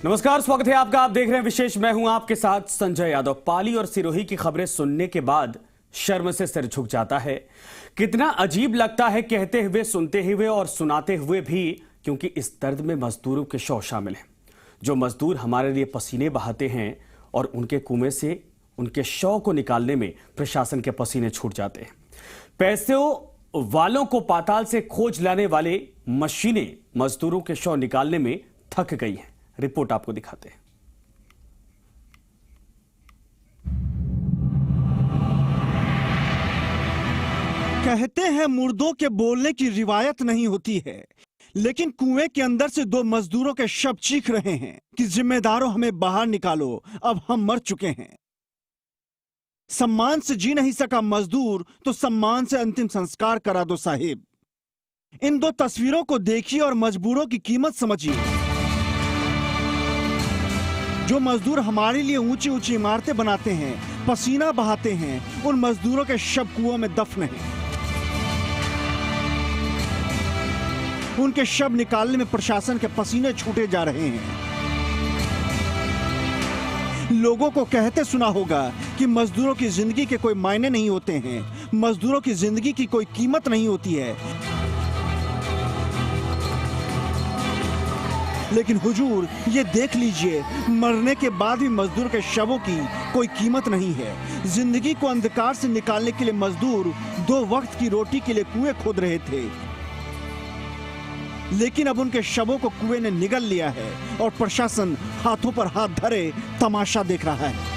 नमस्कार, स्वागत है आपका। आप देख रहे हैं विशेष। मैं हूं आपके साथ संजय यादव। पाली और सिरोही की खबरें सुनने के बाद शर्म से सिर झुक जाता है। कितना अजीब लगता है कहते हुए, सुनते हुए और सुनाते हुए भी, क्योंकि इस दर्द में मजदूरों के शव शामिल हैं। जो मजदूर हमारे लिए पसीने बहाते हैं और उनके कुएं से उनके शव को निकालने में प्रशासन के पसीने छूट जाते हैं। पैसों वालों को पाताल से खोज लाने वाले मशीनें मजदूरों के शव निकालने में थक गई हैं। रिपोर्ट आपको दिखाते हैं। कहते हैं मुर्दों के बोलने की रिवायत नहीं होती है, लेकिन कुएं के अंदर से दो मजदूरों के शव चीख रहे हैं कि जिम्मेदारों हमें बाहर निकालो, अब हम मर चुके हैं। सम्मान से जी नहीं सका मजदूर तो सम्मान से अंतिम संस्कार करा दो साहिब। इन दो तस्वीरों को देखिए और मजबूरों की कीमत समझिए। जो मजदूर हमारे लिए ऊंची ऊंची इमारतें बनाते हैं, पसीना बहाते हैं, उन मजदूरों के शव कुओं में दफन हैं। उनके शव निकालने में प्रशासन के पसीने छूटे जा रहे हैं। लोगों को कहते सुना होगा कि मजदूरों की जिंदगी के कोई मायने नहीं होते हैं, मजदूरों की जिंदगी की कोई कीमत नहीं होती है। लेकिन हुजूर, ये देख लीजिए, मरने के बाद भी मजदूर के शवों की कोई कीमत नहीं है। जिंदगी को अंधकार से निकालने के लिए मजदूर दो वक्त की रोटी के लिए कुएं खोद रहे थे, लेकिन अब उनके शवों को कुएं ने निगल लिया है और प्रशासन हाथों पर हाथ धरे तमाशा देख रहा है।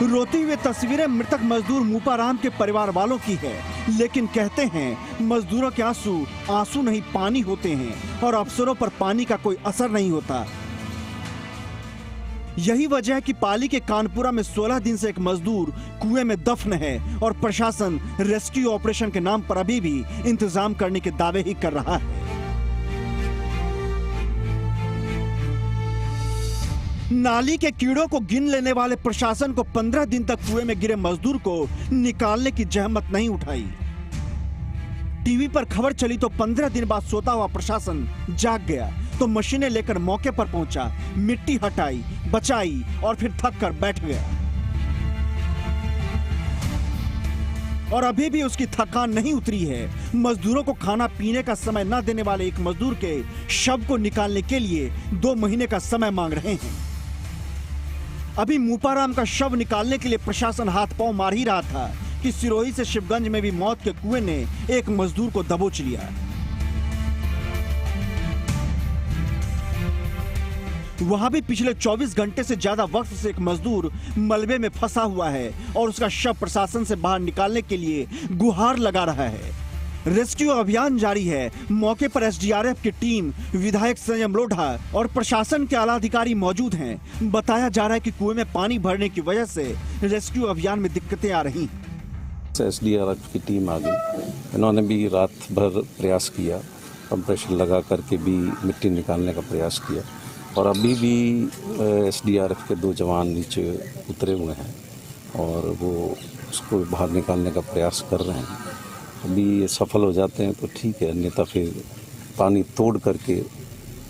रोती हुई तस्वीरें मृतक मजदूर मूपाराम के परिवार वालों की है, लेकिन कहते हैं मजदूरों के आंसू आंसू नहीं पानी होते हैं और अफसरों पर पानी का कोई असर नहीं होता। यही वजह है कि पाली के कानपुरा में 16 दिन से एक मजदूर कुएं में दफन है और प्रशासन रेस्क्यू ऑपरेशन के नाम पर अभी भी इंतजाम करने के दावे ही कर रहा है। नाली के कीड़ों को गिन लेने वाले प्रशासन को 15 दिन तक कुएं में गिरे मजदूर को निकालने की जहमत नहीं उठाई। टीवी पर खबर चली तो 15 दिन बाद सोता हुआ प्रशासन जाग गया तो मशीनें लेकर मौके पर पहुंचा, मिट्टी हटाई, बचाई और फिर थक कर बैठ गया। और अभी भी उसकी थकान नहीं उतरी है। मजदूरों को खाना पीने का समय न देने वाले एक मजदूर के शव को निकालने के लिए 2 महीने का समय मांग रहे हैं। अभी मूपाराम का शव निकालने के लिए प्रशासन हाथ पांव मार ही रहा था कि सिरोही से शिवगंज में भी मौत के कुएं ने एक मजदूर को दबोच लिया। वहां भी पिछले 24 घंटे से ज्यादा वक्त से एक मजदूर मलबे में फंसा हुआ है और उसका शव प्रशासन से बाहर निकालने के लिए गुहार लगा रहा है। रेस्क्यू अभियान जारी है। मौके पर एसडीआरएफ की टीम, विधायक संयम लोढ़ा और प्रशासन के आला अधिकारी मौजूद हैं। बताया जा रहा है कि कुएं में पानी भरने की वजह से रेस्क्यू अभियान में दिक्कतें आ रही हैं। एसडीआरएफ की टीम आ गई। इन्होंने भी रात भर प्रयास किया, कंप्रेशर लगा करके भी मिट्टी निकालने का प्रयास किया और अभी भी एसडीआरएफ के 2 जवान नीचे उतरे हुए हैं और वो उसको बाहर निकालने का प्रयास कर रहे हैं। अभी ये सफल हो जाते हैं तो ठीक है, अन्यथा फिर पानी तोड़ करके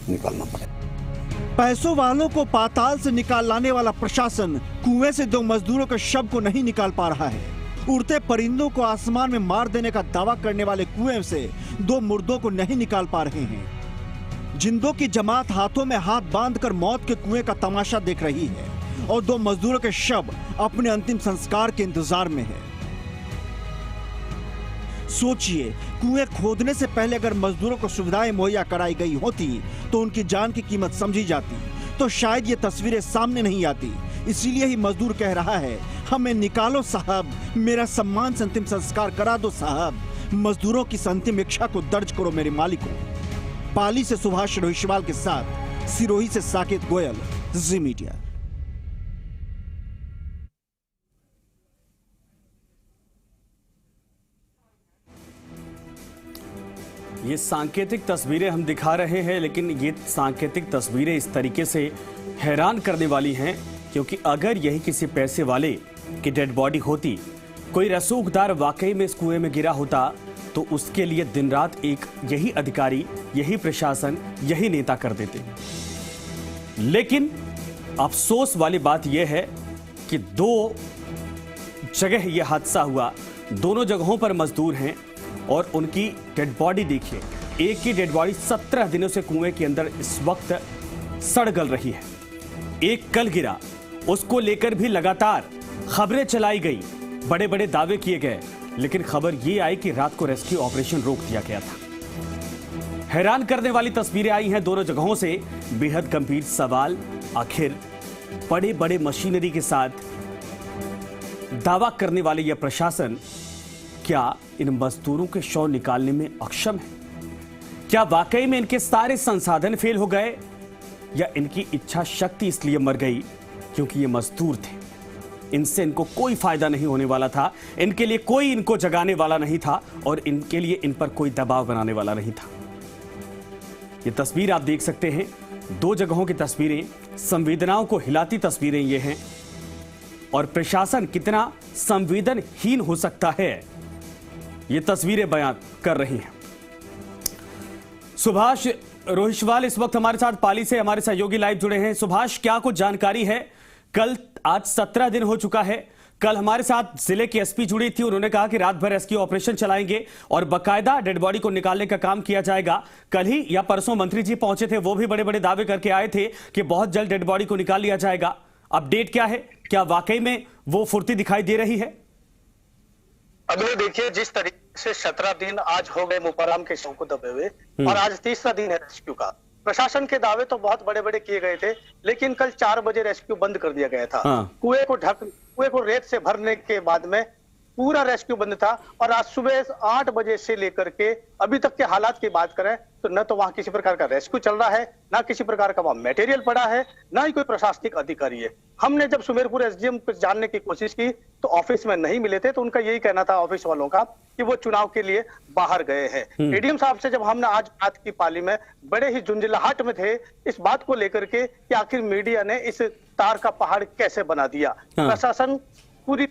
निकालना पड़ेगा। पैसों वालों को पाताल से निकाल लाने वाला प्रशासन कुएं से 2 मजदूरों के शव को नहीं निकाल पा रहा है। उड़ते परिंदों को आसमान में मार देने का दावा करने वाले कुएं से 2 मुर्दों को नहीं निकाल पा रहे हैं। जिंदों की जमात हाथों में हाथ बांधकर मौत के कुएं का तमाशा देख रही है और 2 मजदूरों के शव अपने अंतिम संस्कार के इंतजार में है। सोचिए, कुएं खोदने से पहले अगर मजदूरों को सुविधाएं मुहैया कराई गई होती तो उनकी जान की कीमत समझी जाती, तो शायद ये तस्वीरें सामने नहीं आती। इसीलिए ही मजदूर कह रहा है, हमें निकालो साहब, मेरा सम्मान से अंतिम संस्कार करा दो साहब। मजदूरों की अंतिम इच्छा को दर्ज करो मेरे मालिकों। पाली से सुभाष रोहिशवाल के साथ सिरोही से साकेत गोयल, जी मीडिया। ये सांकेतिक तस्वीरें हम दिखा रहे हैं, लेकिन ये सांकेतिक तस्वीरें इस तरीके से हैरान करने वाली हैं क्योंकि अगर यही किसी पैसे वाले की डेड बॉडी होती, कोई रसूखदार वाकई में इस कुएं में गिरा होता, तो उसके लिए दिन रात एक यही अधिकारी, यही प्रशासन, यही नेता कर देते। लेकिन अफसोस वाली बात यह है कि दो जगह यह हादसा हुआ, दोनों जगहों पर मजदूर हैं और उनकी डेड बॉडी देखिए। एक की डेड बॉडी 17 दिनों से कुएं के अंदर इस वक्त सड़ गल रही है। एक कल गिरा, उसको लेकर भी लगातार खबरें चलाई गई, बड़े बड़े दावे किए गए, लेकिन खबर यह आई कि रात को रेस्क्यू ऑपरेशन रोक दिया गया था। हैरान करने वाली तस्वीरें आई हैं दोनों जगहों से। बेहद गंभीर सवाल, आखिर बड़े बड़े मशीनरी के साथ दावा करने वाले यह प्रशासन क्या इन मजदूरों के शव निकालने में अक्षम है? क्या वाकई में इनके सारे संसाधन फेल हो गए, या इनकी इच्छा शक्ति इसलिए मर गई क्योंकि ये मजदूर थे, इनसे इनको कोई फायदा नहीं होने वाला था, इनके लिए कोई इनको जगाने वाला नहीं था और इनके लिए इन पर कोई दबाव बनाने वाला नहीं था। ये तस्वीर आप देख सकते हैं, दो जगहों की तस्वीरें, संवेदनाओं को हिलाती तस्वीरें ये हैं। और प्रशासन कितना संवेदनहीन हो सकता है, ये तस्वीरें बयान कर रही हैं। सुभाष रोहिशवाल इस वक्त हमारे साथ पाली से हमारे सहयोगी लाइव जुड़े हैं। सुभाष, क्या कुछ जानकारी है? कल आज 17 दिन हो चुका है। कल हमारे साथ जिले की एसपी जुड़ी थी, उन्होंने कहा कि रात भर रेस्क्यू ऑपरेशन चलाएंगे और बकायदा डेड बॉडी को निकालने का काम किया जाएगा। कल ही या परसों मंत्री जी पहुंचे थे, वो भी बड़े बड़े दावे करके आए थे कि बहुत जल्द डेड बॉडी को निकाल लिया जाएगा। अपडेट क्या है? क्या वाकई में वो फुर्ती दिखाई दे रही है? अगले देखिए, जिस तरीके से 17 दिन आज हो गए मुपाराम के शव को दबे हुए और आज तीसरा दिन है रेस्क्यू का। प्रशासन के दावे तो बहुत बड़े बड़े किए गए थे, लेकिन कल 4 बजे रेस्क्यू बंद कर दिया गया था। कुएं को रेत से भरने के बाद में पूरा रेस्क्यू बंद था। और आज सुबह 8 बजे से लेकर के अभी तक के हालात की बात करें तो न तो वहां किसी प्रकार का रेस्क्यू चल रहा है, ना किसी प्रकार का वहां मटेरियल पड़ा है, ना ही कोई प्रशासनिक अधिकारी है। हमने जब सुमेरपुर एसडीएम को जानने की कोशिश की तो ऑफिस में नहीं मिले थे, तो उनका यही कहना था ऑफिस वालों का कि वो चुनाव के लिए बाहर गए हैं। एडीएम साहब से जब हमने आज बात की पाली में, बड़े ही झुंझलाहट में थे इस बात को लेकर के कि आखिर मीडिया ने इस तार का पहाड़ कैसे बना दिया। प्रशासन पूरी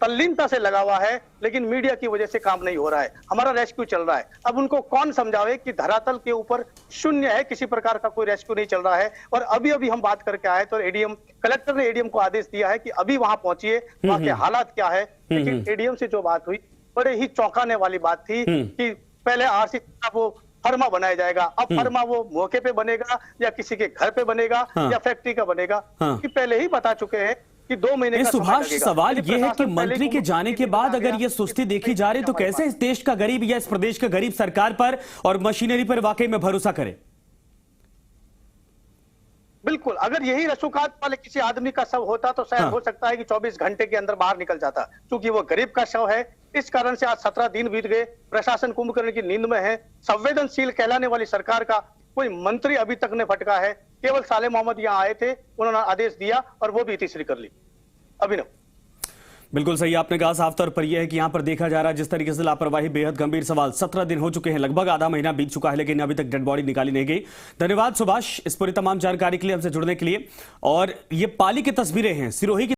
तल्लीनता से लगा हुआ है, लेकिन मीडिया की वजह से काम नहीं हो रहा है। हमारा रेस्क्यू चल रहा है, अब उनको कौन समझावे कि धरातल के ऊपर शून्य है, किसी प्रकार का कोई रेस्क्यू नहीं चल रहा है। और अभी अभी हम बात करके आए तो एडीएम कलेक्टर ने एडीएम को आदेश दिया है कि अभी वहां पहुंचिए, वहां के हालात क्या है। लेकिन एडीएम से जो बात हुई बड़े ही चौंकाने वाली बात थी कि पहले आरसी का वो फर्मा बनाया जाएगा, अब फर्मा वो मौके पे बनेगा या किसी के घर पे बनेगा या फैक्ट्री का बनेगा, कि पहले ही बता चुके हैं कि 2 महीने का सुभाष, सवाल यह है कि मंत्री के जाने के बाद अगर ये सुस्ती देखी जा रही तो कैसे इस देश का गरीब या इस प्रदेश का गरीब सरकार पर और मशीनरी पर वाकई में भरोसा करे? बिल्कुल, अगर यही रसूखात वाले किसी आदमी का शव होता तो शायद हो सकता है कि 24 घंटे के अंदर बाहर निकल जाता। क्योंकि वो गरीब का शव है, इस कारण से आज 17 दिन बीत गए, प्रशासन कुंभकर्ण की नींद में है। संवेदनशील कहलाने वाली सरकार का कोई मंत्री अभी तक ने फटका है। केवल साले मोहम्मद यहाँ आए थे, उन्होंने आदेश दिया और वो भी तीसरी कर ली। अभिनव, बिल्कुल सही आपने कहा। साफ तौर पर यह है कि यहां पर देखा जा रहा है जिस तरीके से लापरवाही, बेहद गंभीर सवाल। 17 दिन हो चुके हैं, लगभग आधा महीना बीत चुका है, लेकिन अभी तक डेड बॉडी निकाली नहीं गई। धन्यवाद सुभाष इस पूरी तमाम जानकारी के लिए, हमसे जुड़ने के लिए। और ये पाली की तस्वीरें हैं, सिरोही की